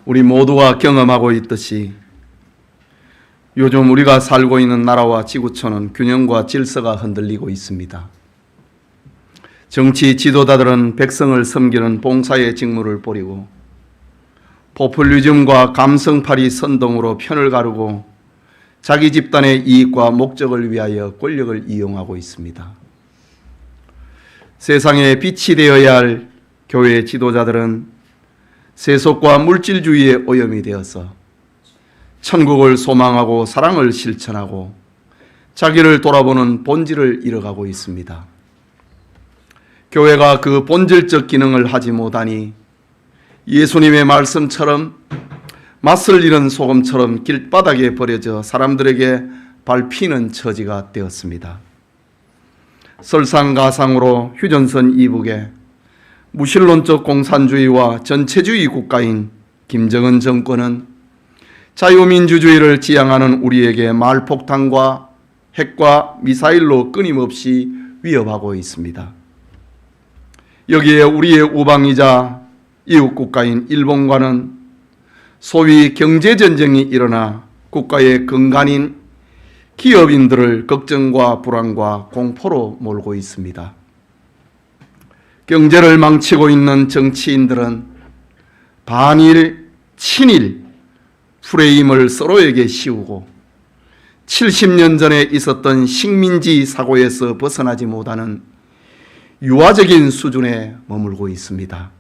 우리 모두가 경험하고 있듯이 요즘 우리가 살고 있는 나라와 지구촌은 균형과 질서가 흔들리고 있습니다. 정치 지도자들은 백성을 섬기는 봉사의 직무를 버리고 포퓰리즘과 감성팔이 선동으로 편을 가르고 자기 집단의 이익과 목적을 위하여 권력을 이용하고 있습니다. 세상에 빛이 되어야 할 교회 지도자들은 세속과 물질주의의 오염이 되어서 천국을 소망하고 사랑을 실천하고 자기를 돌아보는 본질을 잃어가고 있습니다. 교회가 그 본질적 기능을 하지 못하니 예수님의 말씀처럼 맛을 잃은 소금처럼 길바닥에 버려져 사람들에게 밟히는 처지가 되었습니다. 설상가상으로 휴전선 이북에 무신론적 공산주의와 전체주의 국가인 김정은 정권은 자유민주주의를 지향하는 우리에게 말폭탄과 핵과 미사일로 끊임없이 위협하고 있습니다. 여기에 우리의 우방이자 이웃국가인 일본과는 소위 경제전쟁이 일어나 국가의 근간인 기업인들을 걱정과 불안과 공포로 몰고 있습니다. 경제를 망치고 있는 정치인들은 반일, 친일 프레임을 서로에게 씌우고 70년 전에 있었던 식민지 사고에서 벗어나지 못하는 유화적인 수준에 머물고 있습니다.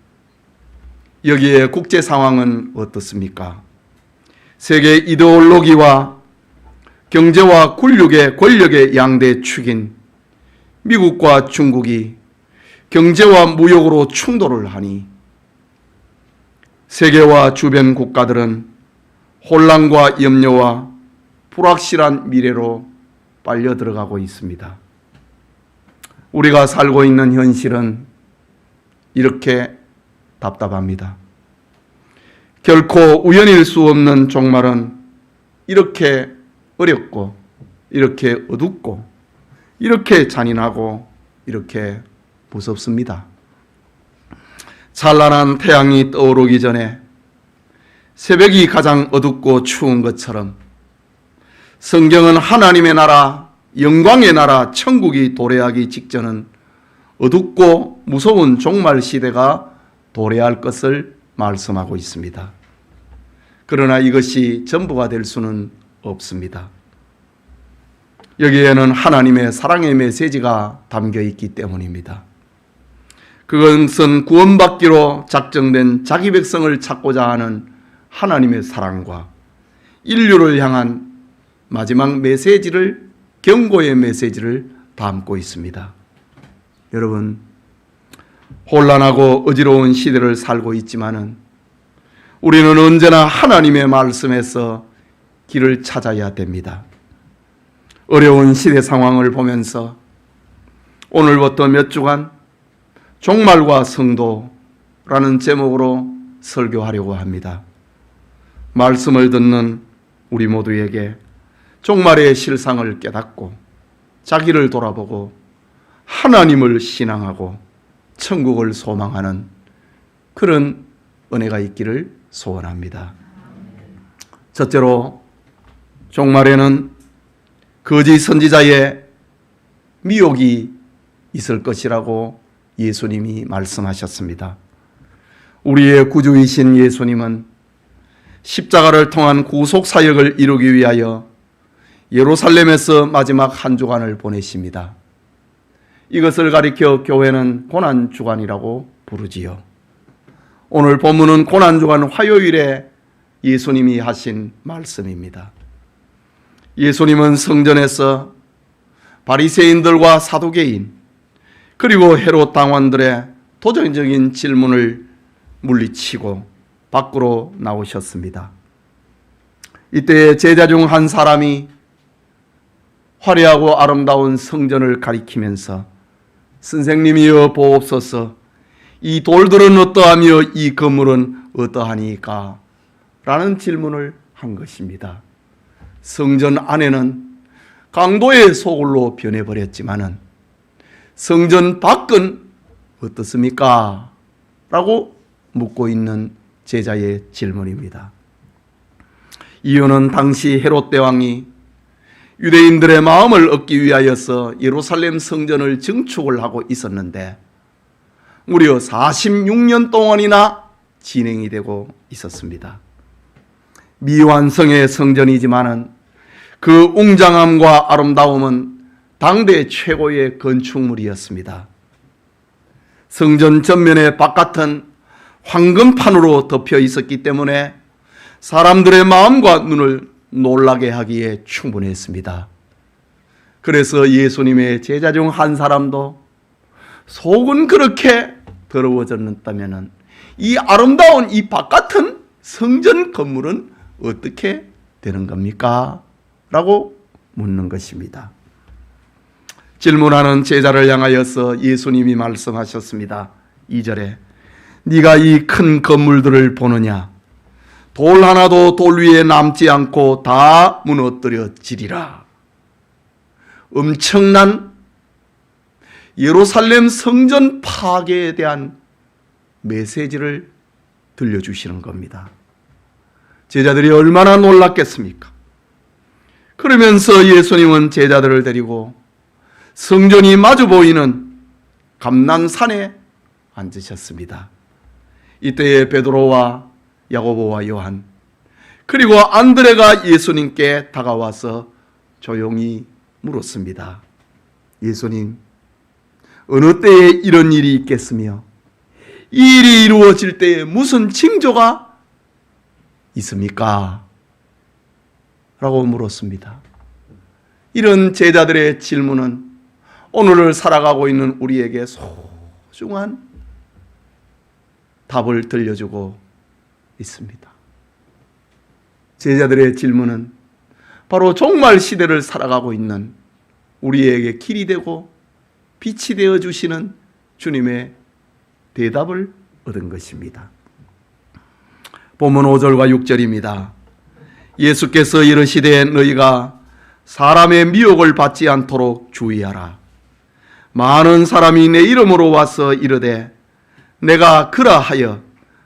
여기에 국제 상황은 어떻습니까? 세계 이데올로기와 경제와 권력의 양대 축인 미국과 중국이 경제와 무역으로 충돌을 하니 세계와 주변 국가들은 혼란과 염려와 불확실한 미래로 빨려 들어가고 있습니다. 우리가 살고 있는 현실은 이렇게 답답합니다. 결코 우연일 수 없는 종말은 이렇게 어렵고 이렇게 어둡고 이렇게 잔인하고 이렇게 무섭습니다. 찬란한 태양이 떠오르기 전에 새벽이 가장 어둡고 추운 것처럼 성경은 하나님의 나라, 영광의 나라, 천국이 도래하기 직전은 어둡고 무서운 종말 시대가 도래할 것을 말씀하고 있습니다. 그러나 이것이 전부가 될 수는 없습니다. 여기에는 하나님의 사랑의 메시지가 담겨 있기 때문입니다. 그것은 구원받기로 작정된 자기 백성을 찾고자 하는 하나님의 사랑과 인류를 향한 마지막 메시지를, 경고의 메시지를 담고 있습니다. 여러분, 혼란하고 어지러운 시대를 살고 있지만은 우리는 언제나 하나님의 말씀에서 길을 찾아야 됩니다. 어려운 시대 상황을 보면서 오늘부터 몇 주간 종말과 성도라는 제목으로 설교하려고 합니다. 말씀을 듣는 우리 모두에게 종말의 실상을 깨닫고 자기를 돌아보고 하나님을 신앙하고 천국을 소망하는 그런 은혜가 있기를 소원합니다. 첫째로 종말에는 거짓 선지자의 미혹이 있을 것이라고 예수님이 말씀하셨습니다. 우리의 구주이신 예수님은 십자가를 통한 구속 사역을 이루기 위하여 예루살렘에서 마지막 한 주간을 보내십니다. 이것을 가리켜 교회는 고난주간이라고 부르지요. 오늘 본문은 고난주간 화요일에 예수님이 하신 말씀입니다. 예수님은 성전에서 바리새인들과 사두개인 그리고 헤롯 당원들의 도전적인 질문을 물리치고 밖으로 나오셨습니다. 이때 제자 중 한 사람이 화려하고 아름다운 성전을 가리키면서 선생님이여 보옵소서, 이 돌들은 어떠하며 이 건물은 어떠하니까? 라는 질문을 한 것입니다. 성전 안에는 강도의 소굴로 변해버렸지만은 성전 밖은 어떻습니까? 라고 묻고 있는 제자의 질문입니다. 이유는 당시 헤롯 대왕이 유대인들의 마음을 얻기 위하여서 예루살렘 성전을 증축을 하고 있었는데 무려 46년 동안이나 진행이 되고 있었습니다. 미완성의 성전이지만은 그 웅장함과 아름다움은 당대 최고의 건축물이었습니다. 성전 전면의 바깥은 황금판으로 덮여 있었기 때문에 사람들의 마음과 눈을 놀라게 하기에 충분했습니다. 그래서 예수님의 제자 중 한 사람도 속은 그렇게 더러워졌다면 이 아름다운 이 바깥은 성전 건물은 어떻게 되는 겁니까? 라고 묻는 것입니다. 질문하는 제자를 향하여서 예수님이 말씀하셨습니다. 2절에 네가 이 큰 건물들을 보느냐? 돌 하나도 돌 위에 남지 않고 다 무너뜨려지리라. 엄청난 예루살렘 성전 파괴에 대한 메시지를 들려주시는 겁니다. 제자들이 얼마나 놀랐겠습니까? 그러면서 예수님은 제자들을 데리고 성전이 마주 보이는 감난산에 앉으셨습니다. 이때에 베드로와 야고보와 요한 그리고 안드레가 예수님께 다가와서 조용히 물었습니다. 예수님, 어느 때에 이런 일이 있겠으며 이 일이 이루어질 때에 무슨 징조가 있습니까? 라고 물었습니다. 이런 제자들의 질문은 오늘을 살아가고 있는 우리에게 소중한 답을 들려주고 있습니다. 제자들의 질문은 바로 종말 시대를 살아가고 있는 우리에게 길이 되고 빛이 되어 주시는 주님의 대답을 얻은 것입니다. 본문 5절과 6절입니다. 예수께서 이르시되 너희가 사람의 미혹을 받지 않도록 주의하라. 많은 사람이 내 이름으로 와서 이르되 내가 그라하여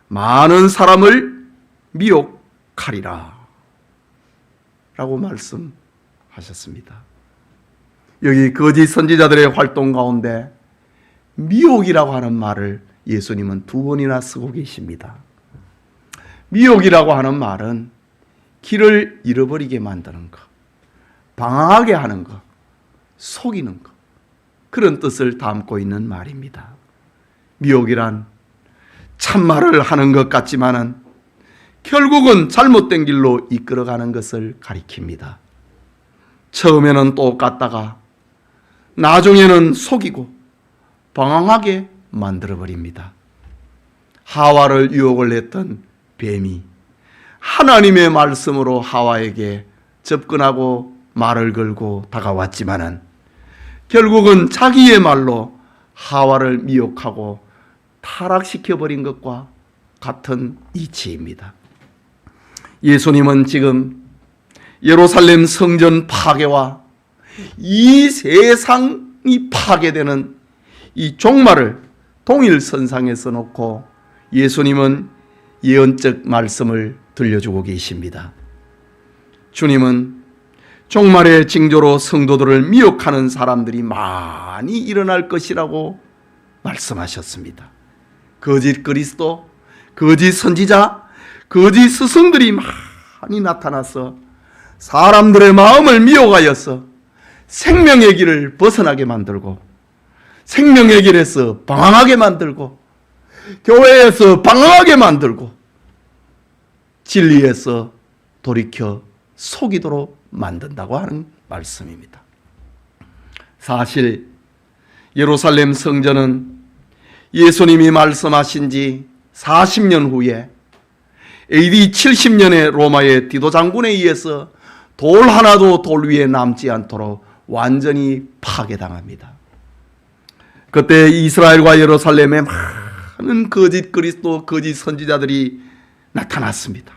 많은 사람을 미혹하리라 라고 말씀하셨습니다. 여기 거짓 선지자들의 활동 가운데 미혹이라고 하는 말을 예수님은 2번이나 쓰고 계십니다. 미혹이라고 하는 말은 길을 잃어버리게 만드는 것, 방황하게 하는 것, 속이는 것, 그런 뜻을 담고 있는 말입니다. 미혹이란 참말을 하는 것 같지만은 결국은 잘못된 길로 이끌어가는 것을 가리킵니다. 처음에는 똑같다가 나중에는 속이고 방황하게 만들어버립니다. 하와를 유혹을 했던 뱀이 하나님의 말씀으로 하와에게 접근하고 말을 걸고 다가왔지만은 결국은 자기의 말로 하와를 미혹하고 타락시켜버린 것과 같은 이치입니다. 예수님은 지금 예루살렘 성전 파괴와 이 세상이 파괴되는 이 종말을 동일선상에 써놓고 예수님은 예언적 말씀을 들려주고 계십니다. 주님은 종말의 징조로 성도들을 미혹하는 사람들이 많이 일어날 것이라고 말씀하셨습니다. 거짓 그리스도, 거짓 선지자, 거짓 스승들이 많이 나타나서 사람들의 마음을 미혹하여서 생명의 길을 벗어나게 만들고 생명의 길에서 방황하게 만들고 교회에서 방황하게 만들고 진리에서 돌이켜 속이도록 만든다고 하는 말씀입니다. 사실 예루살렘 성전은 예수님이 말씀하신 지 40년 후에 AD 70년에 로마의 디도 장군에 의해서 돌 하나도 돌 위에 남지 않도록 완전히 파괴당합니다. 그때 이스라엘과 예루살렘에 많은 거짓 그리스도, 거짓 선지자들이 나타났습니다.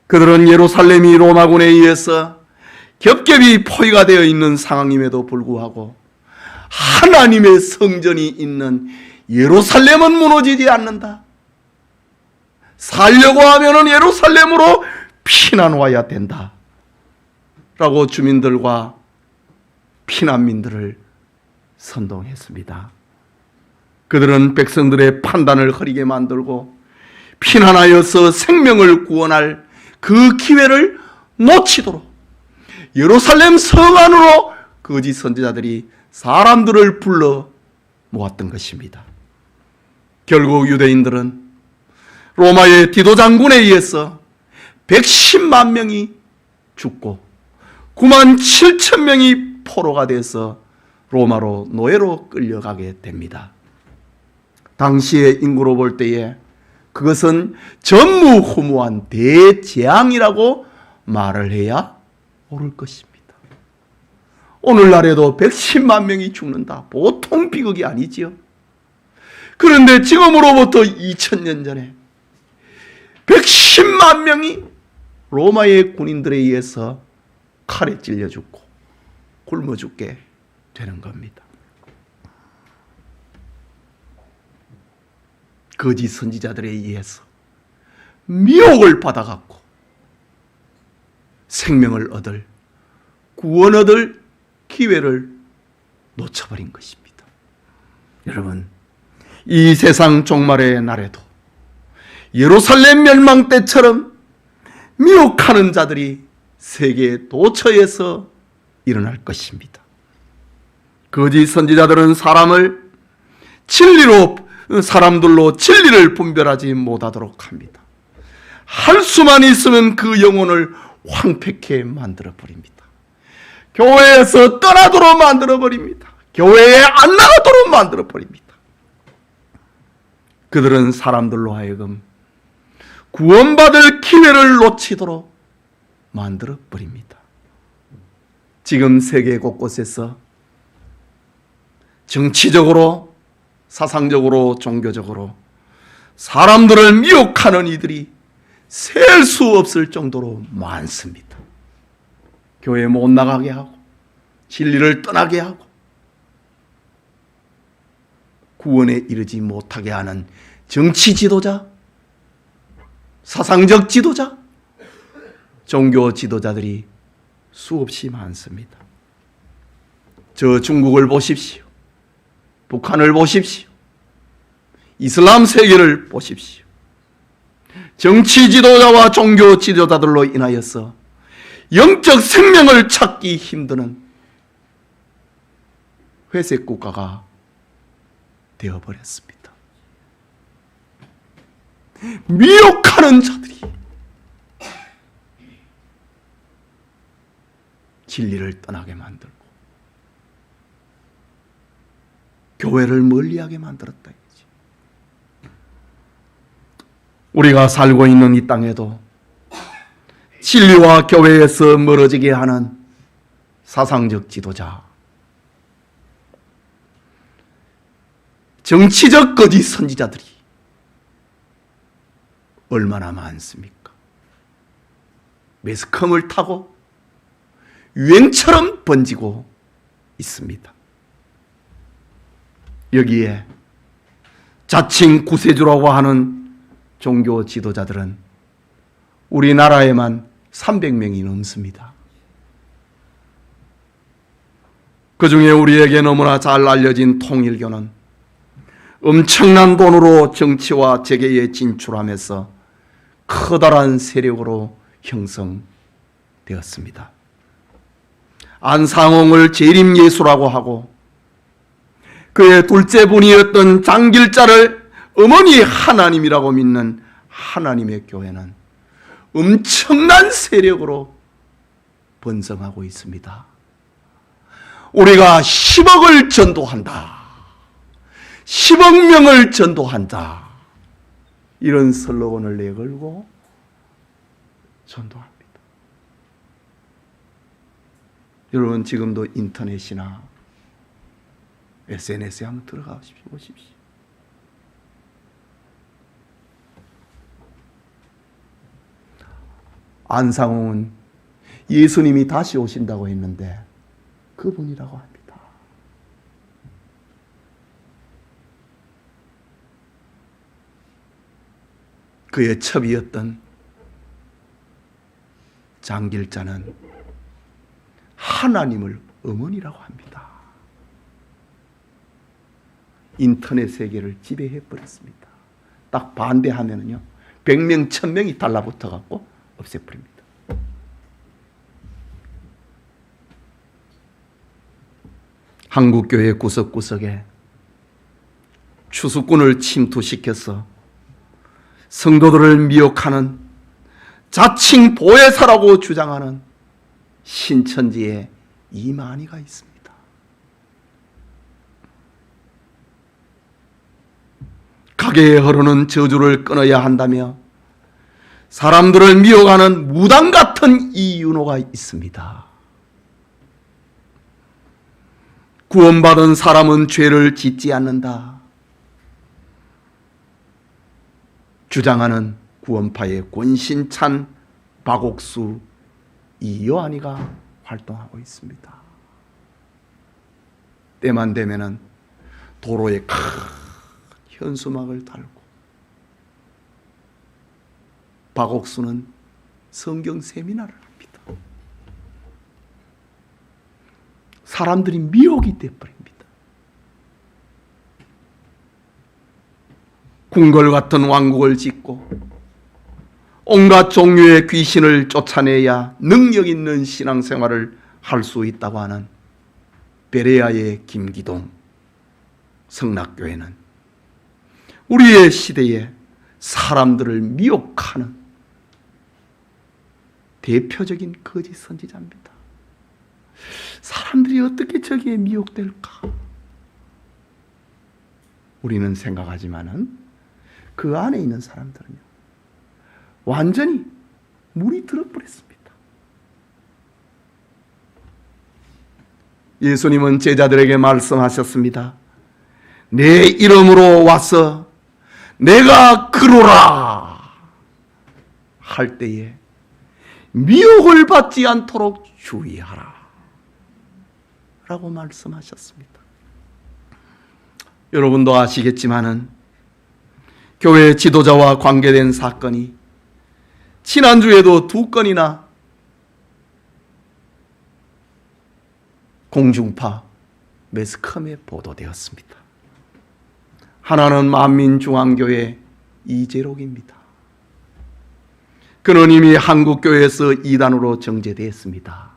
그들은 예루살렘이 로마군에 의해서 겹겹이 포위가 되어 있는 상황임에도 불구하고 하나님의 성전이 있는 예루살렘은 무너지지 않는다. 살려고 하면은 예루살렘으로 피난 와야 된다 라고 주민들과 피난민들을 선동했습니다. 그들은 백성들의 판단을 흐리게 만들고 피난하여서 생명을 구원할 그 기회를 놓치도록 예루살렘 성 안으로 거짓 선지자들이 사람들을 불러 모았던 것입니다. 결국 유대인들은 로마의 디도 장군에 의해서 110만 명이 죽고 9만 7천 명이 포로가 돼서 로마로 노예로 끌려가게 됩니다. 당시의 인구로 볼 때에 그것은 전무후무한 대재앙이라고 말을 해야 옳을 것입니다. 오늘날에도 110만 명이 죽는다. 보통 비극이 아니지요. 그런데 지금으로부터 2000년 전에 110만 명이 로마의 군인들에 의해서 칼에 찔려 죽고 굶어 죽게 되는 겁니다. 거짓 선지자들에 의해서 미혹을 받아갖고 생명을 얻을, 구원 얻을 기회를 놓쳐버린 것입니다. 여러분, 이 세상 종말의 날에도 예루살렘 멸망 때처럼 미혹하는 자들이 세계 도처에서 일어날 것입니다. 거짓 선지자들은 사람들로 진리를 분별하지 못하도록 합니다. 할 수만 있으면 그 영혼을 황폐케 만들어 버립니다. 교회에서 떠나도록 만들어 버립니다. 교회에 안 나가도록 만들어 버립니다. 그들은 사람들로 하여금 구원받을 기회를 놓치도록 만들어 버립니다. 지금 세계 곳곳에서 정치적으로, 사상적으로, 종교적으로 사람들을 미혹하는 이들이 셀 수 없을 정도로 많습니다. 교회 못 나가게 하고 진리를 떠나게 하고 구원에 이르지 못하게 하는 정치 지도자, 사상적 지도자, 종교 지도자들이 수없이 많습니다. 저 중국을 보십시오. 북한을 보십시오. 이슬람 세계를 보십시오. 정치 지도자와 종교 지도자들로 인하여서 영적 생명을 찾기 힘드는 회색 국가가 되어버렸습니다. 미혹하는 자들이 진리를 떠나게 만들고 교회를 멀리하게 만들었다 이거지. 우리가 살고 있는 이 땅에도 진리와 교회에서 멀어지게 하는 사상적 지도자, 정치적 거짓 선지자들이 얼마나 많습니까? 매스컴을 타고 유행처럼 번지고 있습니다. 여기에 자칭 구세주라고 하는 종교 지도자들은 우리나라에만 300명이 넘습니다. 그 중에 우리에게 너무나 잘 알려진 통일교는 엄청난 돈으로 정치와 재계에 진출하면서 커다란 세력으로 형성되었습니다. 안상홍을 재림예수라고 하고 그의 둘째 분이었던 장길자를 어머니 하나님이라고 믿는 하나님의 교회는 엄청난 세력으로 번성하고 있습니다. 우리가 10억을 전도한다. 10억 명을 전도한다. 이런 슬로건을 내걸고 전도합니다. 여러분 지금도 인터넷이나 SNS에 한번 들어가 보십시오. 안상홍은 예수님이 다시 오신다고 했는데 그분이라고 합니다. 그의 첩이었던 장길자는 하나님을 어머니라고 합니다. 인터넷 세계를 지배해 버렸습니다. 딱 반대하면은요 100명 1000명이 달라붙어 갖고 없애버립니다. 한국교회 구석구석에 추수꾼을 침투시켜서 성도들을 미혹하는 자칭 보혜사라고 주장하는 신천지의 이만희가 있습니다. 가게에 흐르는 저주를 끊어야 한다며 사람들을 미혹하는 무당 같은 이윤호가 있습니다. 구원받은 사람은 죄를 짓지 않는다 주장하는 구원파의 권신찬, 박옥수, 이요한이가 활동하고 있습니다. 때만 되면은 도로에 큰 현수막을 달고, 박옥수는 성경 세미나를 합니다. 사람들이 미혹이 되어버립니다. 궁궐 같은 왕국을 짓고 온갖 종류의 귀신을 쫓아내야 능력 있는 신앙생활을 할 수 있다고 하는 베레아의 김기동 성락교회는 우리의 시대에 사람들을 미혹하는 대표적인 거짓 선지자입니다. 사람들이 어떻게 저기에 미혹될까? 우리는 생각하지만은 그 안에 있는 사람들은요 완전히 물이 들어버렸습니다. 예수님은 제자들에게 말씀하셨습니다. 내 이름으로 와서 내가 그러라 할 때에 미혹을 받지 않도록 주의하라 라고 말씀하셨습니다. 여러분도 아시겠지만은 교회 지도자와 관계된 사건이 지난주에도 2건이나 공중파 매스컴에 보도되었습니다. 하나는 만민중앙교회 이재록입니다. 그는 이미 한국교회에서 이단으로 정죄되었습니다.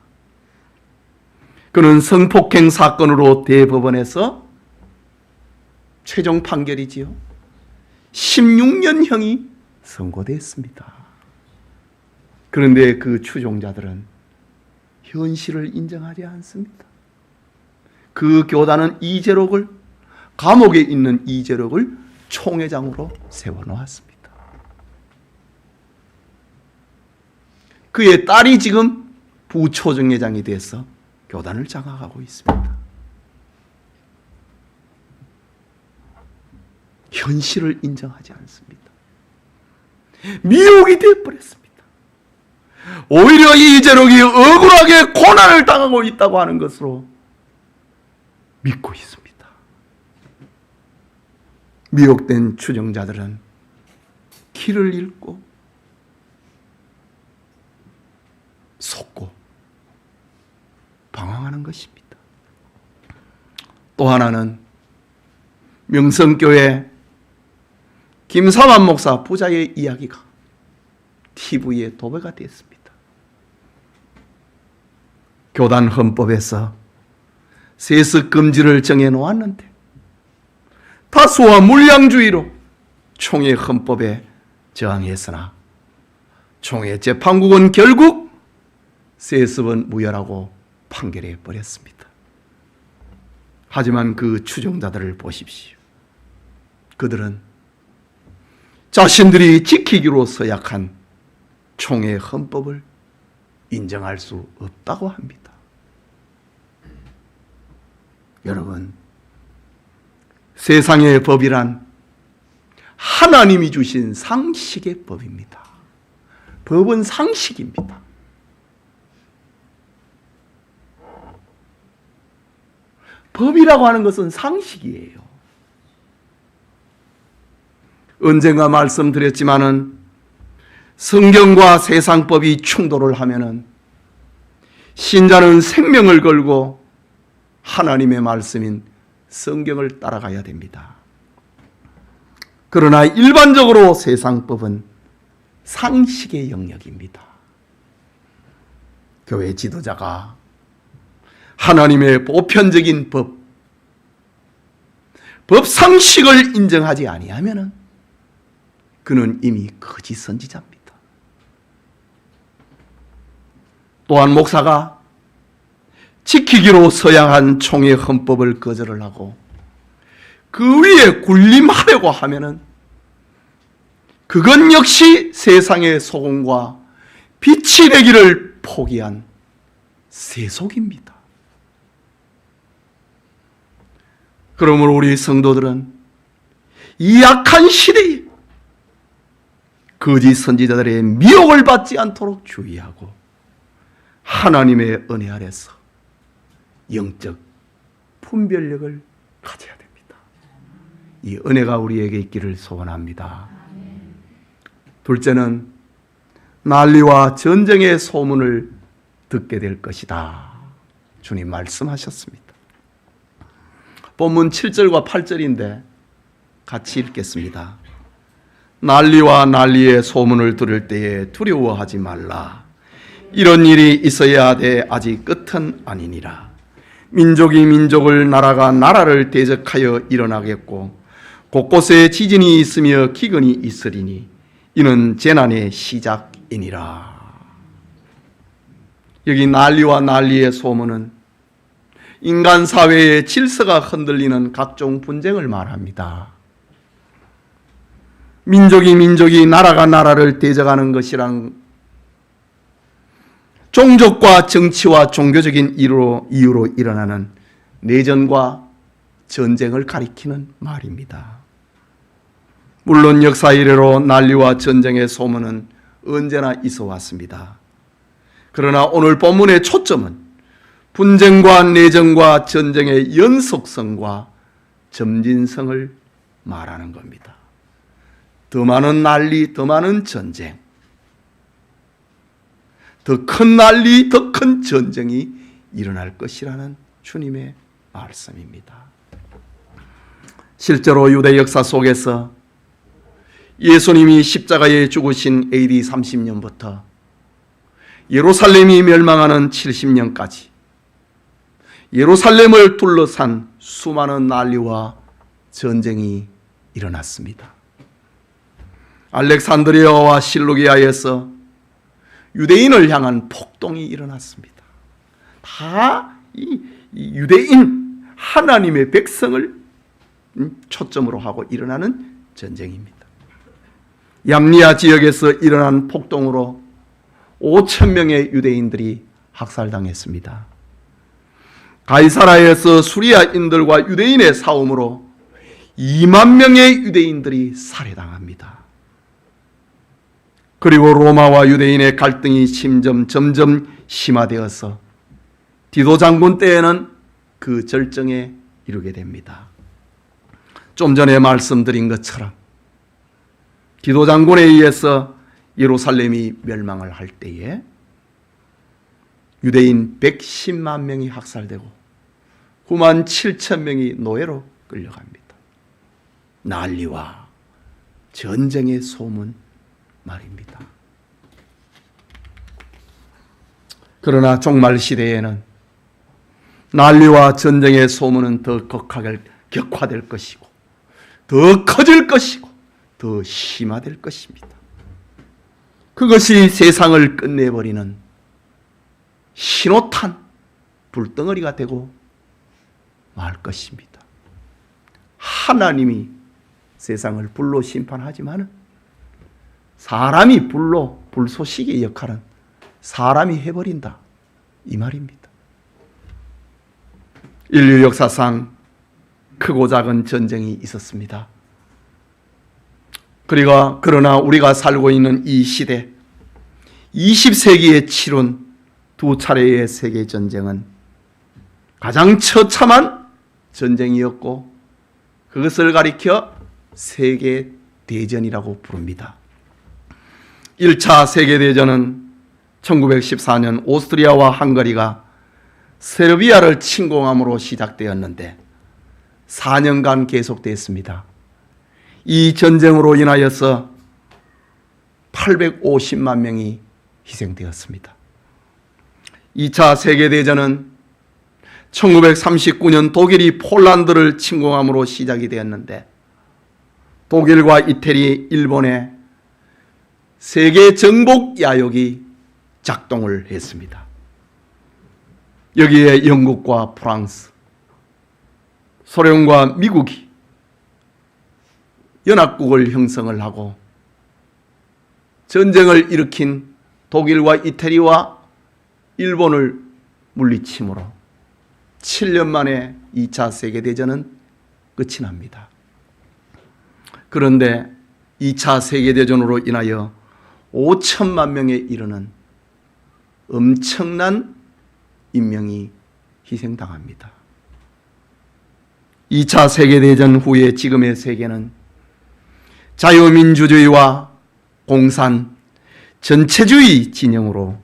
그는 성폭행 사건으로 대법원에서 최종 판결이지요 16년형이 선고됐습니다. 그런데 그 추종자들은 현실을 인정하지 않습니다. 그 교단은 이재록을, 감옥에 있는 이재록을 총회장으로 세워놓았습니다. 그의 딸이 지금 부초정회장이 돼서 교단을 장악하고 있습니다. 현실을 인정하지 않습니다. 미혹이 되어버렸습니다. 오히려 이재록이 억울하게 고난을 당하고 있다고 하는 것으로 믿고 있습니다. 미혹된 추종자들은 길을 잃고 속고 방황하는 것입니다. 또 하나는 명성교회 김삼환 목사 부자의 이야기가 TV에 도배가 됐습니다. 교단 헌법에서 세습 금지를 정해놓았는데 다수와 물량주의로 총회 헌법에 저항했으나 총회 재판국은 결국 세습은 무효라고 판결해 버렸습니다. 하지만 그 추종자들을 보십시오. 그들은 자신들이 지키기로 서약한 총회 헌법을 인정할 수 없다고 합니다. 여러분, 세상의 법이란 하나님이 주신 상식의 법입니다. 법은 상식입니다. 법이라고 하는 것은 상식이에요. 언젠가 말씀드렸지만은 성경과 세상법이 충돌을 하면은 신자는 생명을 걸고 하나님의 말씀인 성경을 따라가야 됩니다. 그러나 일반적으로 세상법은 상식의 영역입니다. 교회 지도자가 하나님의 보편적인 법상식을 인정하지 아니하면 그는 이미 거짓 선지자입니다. 또한 목사가 지키기로 서양한 총회 헌법을 거절을 하고 그 위에 군림하려고 하면은 그건 역시 세상의 소금과 빛이 되기를 포기한 세속입니다. 그러므로 우리 성도들은 이 악한 시대에 거짓 선지자들의 미혹을 받지 않도록 주의하고 하나님의 은혜 아래서 영적 분별력을 가져야 됩니다. 이 은혜가 우리에게 있기를 소원합니다. 둘째는 난리와 전쟁의 소문을 듣게 될 것이다. 주님 말씀하셨습니다. 본문 7절과 8절인데 같이 읽겠습니다. 난리와 난리의 소문을 들을 때에 두려워하지 말라. 이런 일이 있어야 하되 아직 끝은 아니니라. 민족이 민족을, 나라가 나라를 대적하여 일어나겠고 곳곳에 지진이 있으며 기근이 있으리니 이는 재난의 시작이니라. 여기 난리와 난리의 소문은 인간 사회의 질서가 흔들리는 각종 분쟁을 말합니다. 민족이 나라가 나라를 대적하는 것이란 종족과 정치와 종교적인 이유로 일어나는 내전과 전쟁을 가리키는 말입니다. 물론 역사 이래로 난리와 전쟁의 소문은 언제나 있어 왔습니다. 그러나 오늘 본문의 초점은 분쟁과 내전과 전쟁의 연속성과 점진성을 말하는 겁니다. 더 많은 난리, 더 많은 전쟁, 더 큰 난리, 더 큰 전쟁이 일어날 것이라는 주님의 말씀입니다. 실제로 유대 역사 속에서 예수님이 십자가에 죽으신 AD 30년부터 예루살렘이 멸망하는 70년까지 예루살렘을 둘러싼 수많은 난리와 전쟁이 일어났습니다. 알렉산드리아와 실루기아에서 유대인을 향한 폭동이 일어났습니다. 다 이 유대인 하나님의 백성을 초점으로 하고 일어나는 전쟁입니다. 얌리아 지역에서 일어난 폭동으로 5,000명의 유대인들이 학살당했습니다. 가이사라에서 수리아인들과 유대인의 싸움으로 2만 명의 유대인들이 살해당합니다. 그리고 로마와 유대인의 갈등이 점점 심화되어서 디도 장군 때에는 그 절정에 이르게 됩니다. 좀 전에 말씀드린 것처럼 디도 장군에 의해서 예루살렘이 멸망을 할 때에 유대인 110만 명이 학살되고 9만 7천 명이 노예로 끌려갑니다. 난리와 전쟁의 소문 말입니다. 그러나 종말 시대에는 난리와 전쟁의 소문은 더 격화될 것이고 더 커질 것이고 더 심화될 것입니다. 그것이 세상을 끝내버리는 신호탄 불덩어리가 되고 말 것입니다. 하나님이 세상을 불로 심판하지만 사람이 불쏘시개의 역할은 사람이 해버린다, 이 말입니다. 인류 역사상 크고 작은 전쟁이 있었습니다. 그러나 우리가 살고 있는 이 시대 20세기에 치룬 두 차례의 세계전쟁은 가장 처참한 전쟁이었고 그것을 가리켜 세계대전이라고 부릅니다. 1차 세계대전은 1914년 오스트리아와 헝가리가 세르비아를 침공함으로 시작되었는데 4년간 계속됐습니다. 이 전쟁으로 인하여서 850만 명이 희생되었습니다. 2차 세계대전은 1939년 독일이 폴란드를 침공함으로 시작이 되었는데 독일과 이태리, 일본의 세계 정복 야욕이 작동을 했습니다. 여기에 영국과 프랑스, 소련과 미국이 연합국을 형성을 하고 전쟁을 일으킨 독일과 이태리와 일본을 물리침으로 7년 만에 2차 세계대전은 끝이 납니다. 그런데 2차 세계대전으로 인하여 5천만 명에 이르는 엄청난 인명이 희생당합니다. 2차 세계대전 후에 지금의 세계는 자유민주주의와 공산, 전체주의 진영으로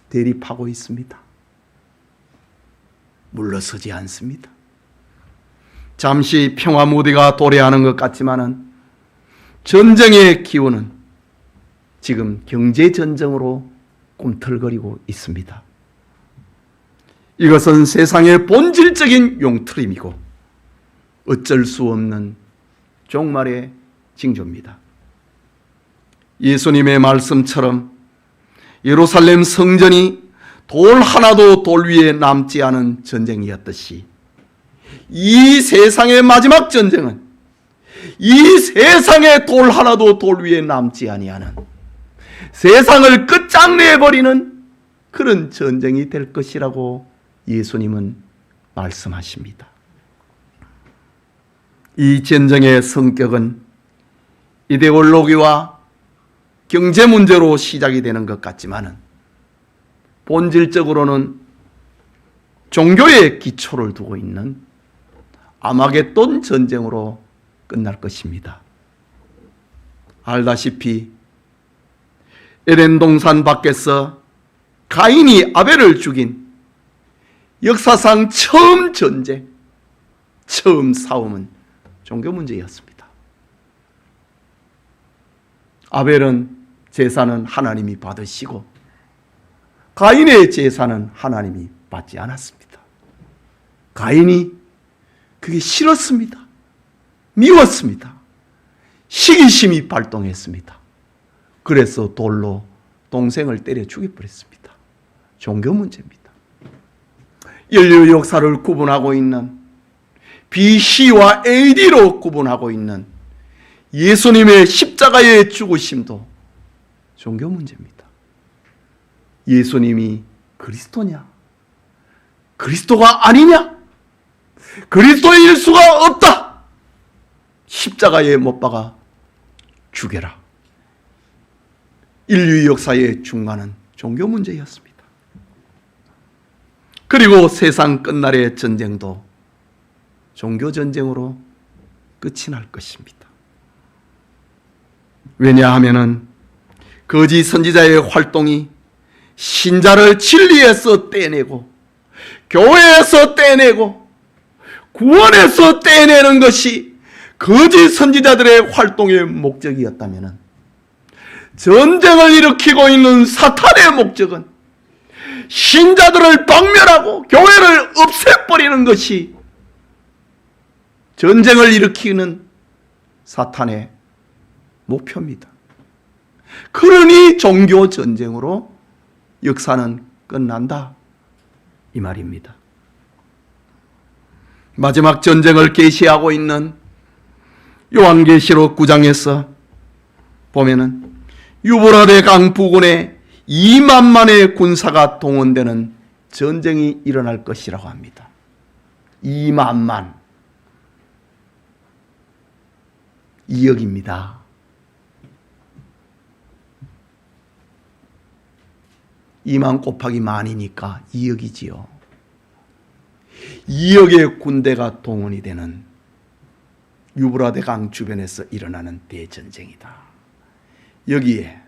대립하고 있습니다. 물러서지 않습니다. 잠시 평화 무대가 도래하는 것 같지만은 전쟁의 기운은 지금 경제전쟁으로 꿈틀거리고 있습니다. 이것은 세상의 본질적인 용트림이고 어쩔 수 없는 종말의 징조입니다. 예수님의 말씀처럼 예루살렘 성전이 돌 하나도 돌 위에 남지 않은 전쟁이었듯이 이 세상의 마지막 전쟁은 이 세상의 돌 하나도 돌 위에 남지 아니하는 세상을 끝장내버리는 그런 전쟁이 될 것이라고 예수님은 말씀하십니다. 이 전쟁의 성격은 이데올로기와 경제 문제로 시작이 되는 것 같지만은 본질적으로는 종교의 기초를 두고 있는 아마겟돈 전쟁으로 끝날 것입니다. 알다시피 에덴 동산 밖에서 가인이 아벨을 죽인 역사상 처음 전쟁, 처음 싸움은 종교 문제였습니다. 아벨은 제사는 하나님이 받으시고 가인의 제사는 하나님이 받지 않았습니다. 가인이 그게 싫었습니다. 미웠습니다. 시기심이 발동했습니다. 그래서 돌로 동생을 때려 죽여버렸습니다. 종교 문제입니다. 인류 역사를 구분하고 있는 BC와 AD로 구분하고 있는 예수님의 십자가의 죽으심도 종교 문제입니다. 예수님이 그리스도냐? 그리스도가 아니냐? 그리스도일 수가 없다! 십자가에 못 박아 죽여라. 인류 역사의 중간은 종교 문제였습니다. 그리고 세상 끝날의 전쟁도 종교 전쟁으로 끝이 날 것입니다. 왜냐하면은 거짓 선지자의 활동이 신자를 진리에서 떼내고 교회에서 떼내고 구원에서 떼내는 것이 거짓 선지자들의 활동의 목적이었다면 전쟁을 일으키고 있는 사탄의 목적은 신자들을 박멸하고 교회를 없애버리는 것이 전쟁을 일으키는 사탄의 목표입니다. 그러니 종교 전쟁으로 역사는 끝난다 이 말입니다. 마지막 전쟁을 계시하고 있는 요한계시록 9장에서 보면은 유브라데 강 부근에 2만만의 군사가 동원되는 전쟁이 일어날 것이라고 합니다. 2만만 2억입니다. 2만 곱하기 만이니까 2억이지요. 2억의 군대가 동원이 되는 유브라데 강 주변에서 일어나는 대전쟁이다. 여기에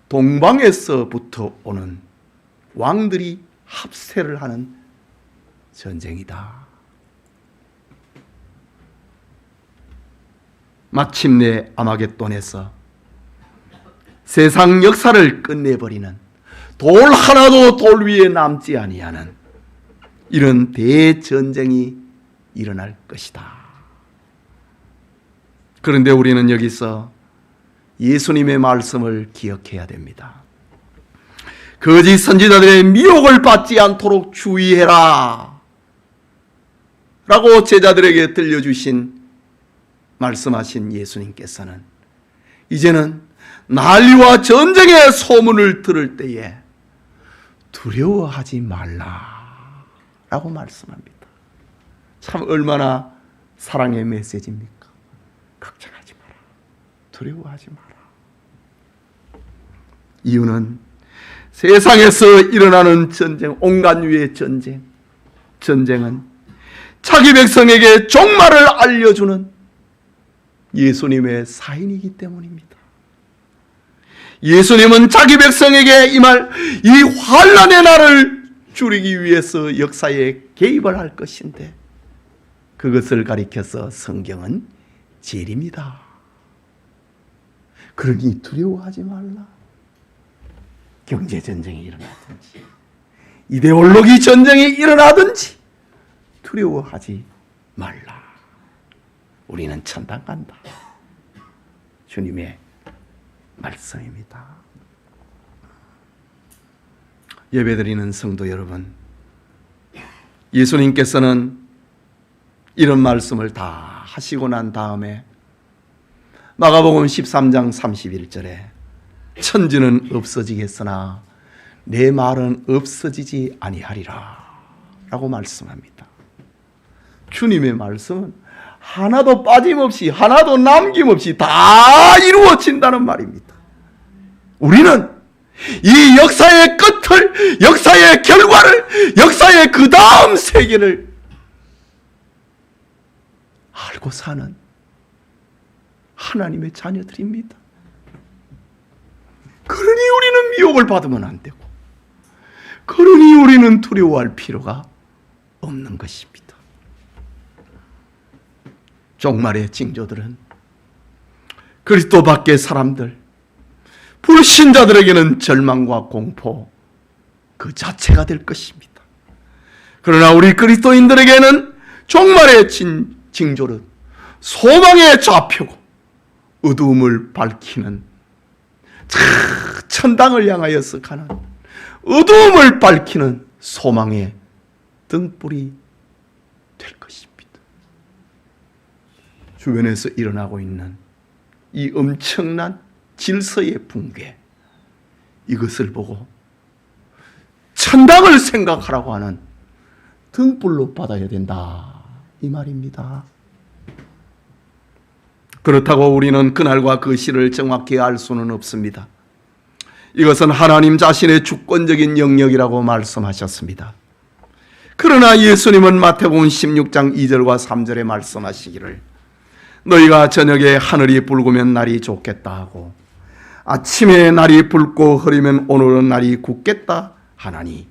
동방에서부터 오는 왕들이 합세를 하는 전쟁이다. 마침내 아마겟돈에서 세상 역사를 끝내버리는, 돌 하나도 돌 위에 남지 아니하는 이런 대전쟁이 일어날 것이다. 그런데 우리는 여기서 예수님의 말씀을 기억해야 됩니다. 거짓 선지자들의 미혹을 받지 않도록 주의해라 라고 제자들에게 들려주신, 말씀하신 예수님께서는 이제는 난리와 전쟁의 소문을 들을 때에 두려워하지 말라 라고 말씀합니다. 참 얼마나 사랑의 메시지입니까? 걱정하지 마라, 두려워하지 마라. 이유는 세상에서 일어나는 전쟁, 온갖 유의 전쟁은 자기 백성에게 종말을 알려주는 예수님의 사인이기 때문입니다. 예수님은 자기 백성에게 임할 이 환난의 날을 줄이기 위해서 역사에 개입을 할 것인데, 그것을 가리켜서 성경은 진리입니다. 그러니 두려워하지 말라. 경제전쟁이 일어나든지 이데올로기 전쟁이 일어나든지 두려워하지 말라. 우리는 천당 간다. 주님의 말씀입니다. 예배드리는 성도 여러분, 예수님께서는 이런 말씀을 다 하시고 난 다음에 마가복음 13장 31절에 천지는 없어지겠으나 내 말은 없어지지 아니하리라 라고 말씀합니다. 주님의 말씀은 하나도 빠짐없이, 하나도 남김없이 다 이루어진다는 말입니다. 우리는 이 역사의 끝을, 역사의 결과를, 역사의 그 다음 세계를 알고 사는 하나님의 자녀들입니다. 그러니 우리는 미혹을 받으면 안 되고, 그러니 우리는 두려워할 필요가 없는 것입니다. 종말의 징조들은 그리스도 밖의 사람들, 불신자들에게는 절망과 공포 그 자체가 될 것입니다. 그러나 우리 그리스도인들에게는 종말의 징조는 소망의 좌표고 어두움을 밝히는, 천당을 향하여서 가는 어두움을 밝히는 소망의 등불이 될 것입니다. 주변에서 일어나고 있는 이 엄청난 질서의 붕괴, 이것을 보고 천당을 생각하라고 하는 등불로 받아야 된다, 이 말입니다. 그렇다고 우리는 그날과 그 시를 정확히 알 수는 없습니다. 이것은 하나님 자신의 주권적인 영역이라고 말씀하셨습니다. 그러나 예수님은 마태복음 16장 2절과 3절에 말씀하시기를, 너희가 저녁에 하늘이 붉으면 날이 좋겠다 하고 아침에 날이 붉고 흐리면 오늘은 날이 굳겠다 하나니,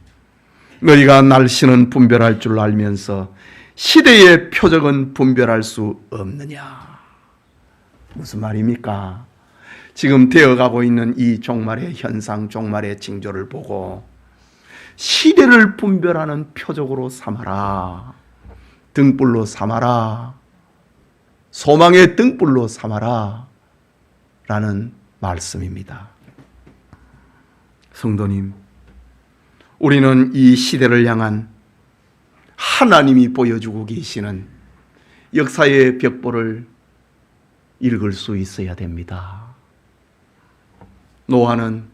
너희가 날씨는 분별할 줄 알면서 시대의 표적은 분별할 수 없느냐. 무슨 말입니까? 지금 되어가고 있는 이 종말의 현상, 종말의 징조를 보고 시대를 분별하는 표적으로 삼아라, 등불로 삼아라, 소망의 등불로 삼아라 라는 말씀입니다. 성도님, 우리는 이 시대를 향한 하나님이 보여주고 계시는 역사의 벽보를 읽을 수 있어야 됩니다. 노아는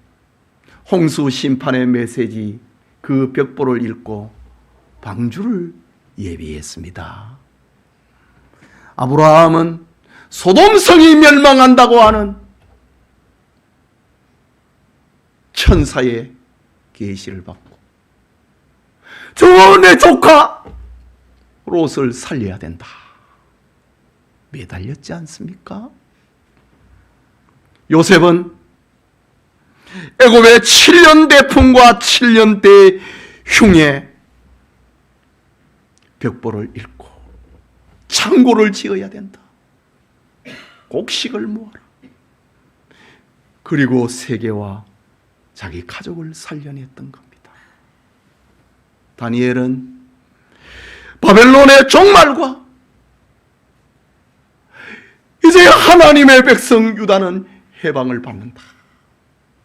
홍수 심판의 메시지, 그 벽보를 읽고 방주를 예비했습니다. 아브라함은 소돔성이 멸망한다고 하는 천사의 계시를 받고, 저 내 조카 롯을 살려야 된다 매달렸지 않습니까? 요셉은 애굽의 7년 대풍과 7년대 흉에 벽보를 읽고 창고를 지어야 된다. 곡식을 모아라. 그리고 세계와 자기 가족을 살려냈던 겁니다. 다니엘은 바벨론의 종말과 이제 하나님의 백성 유다는 해방을 받는다.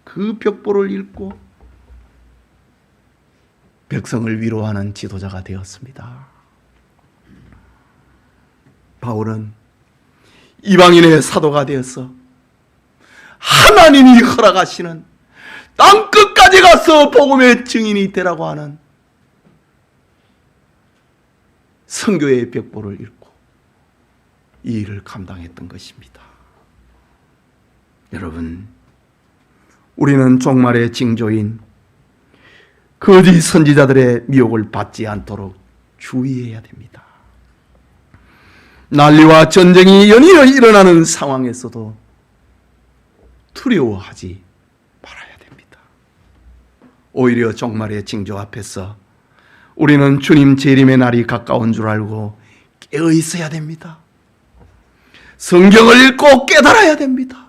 그 벽보를 읽고 백성을 위로하는 지도자가 되었습니다. 바울은 이방인의 사도가 되어서 하나님이 허락하시는 땅 끝까지 가서 복음의 증인이 되라고 하는 선교의 벽보를 읽고 이 일을 감당했던 것입니다. 여러분, 우리는 종말의 징조인 거짓 선지자들의 미혹을 받지 않도록 주의해야 됩니다. 난리와 전쟁이 연이어 일어나는 상황에서도 두려워하지 말아야 됩니다. 오히려 종말의 징조 앞에서 우리는 주님 재림의 날이 가까운 줄 알고 깨어 있어야 됩니다. 성경을 읽고 깨달아야 됩니다.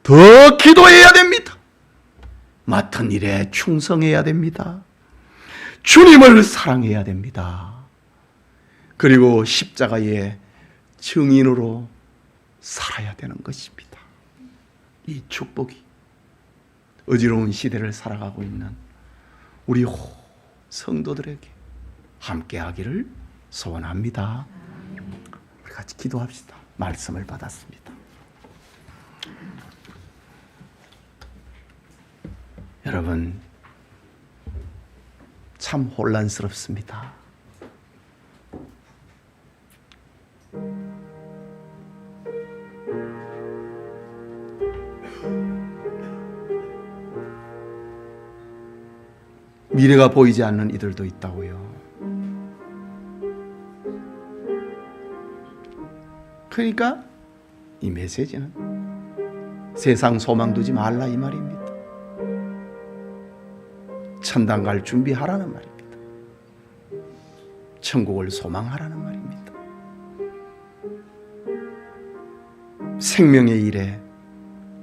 더 기도해야 됩니다. 맡은 일에 충성해야 됩니다. 주님을 사랑해야 됩니다. 그리고 십자가의 증인으로 살아야 되는 것입니다. 이 축복이 어지러운 시대를 살아가고 있는 우리 성도들에게 함께하기를 소원합니다. 우리 같이 기도합시다. 말씀을 받았습니다. 여러분, 참 혼란스럽습니다. 미래가 보이지 않는 이들도 있다고요. 그러니까 이 메시지는 세상 소망 두지 말라 이 말입니다. 천당 갈 준비하라는 말입니다. 천국을 소망하라는 말입니다. 생명의 일에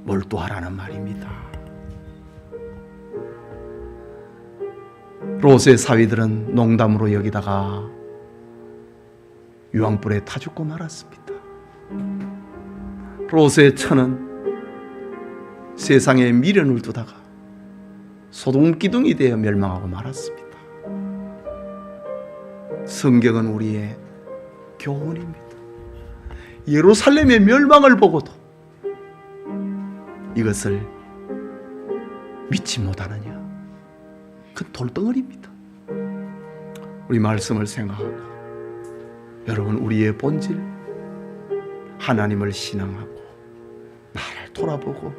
몰두하라는 말입니다. 롯의 사위들은 농담으로 여기다가 유황불에 타 죽고 말았습니다. 롯의 처는 세상에 미련을 두다가 소돔 기둥이 되어 멸망하고 말았습니다. 성경은 우리의 교훈입니다. 예루살렘의 멸망을 보고도 이것을 믿지 못하느냐? 그 돌덩어리입니다. 우리 말씀을 생각하고 여러분, 우리의 본질, 하나님을 신앙하고 나를 돌아보고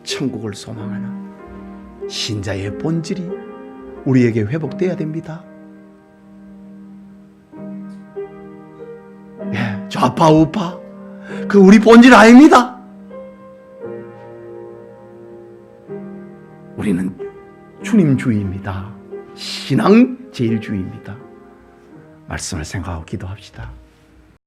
천국을 소망하는 신자의 본질이 우리에게 회복돼야 됩니다. 예, 좌파 우파 그 우리 본질 아닙니다. 우리는 주님주의입니다. 신앙 제일주의입니다. 말씀을 생각하고 기도합시다.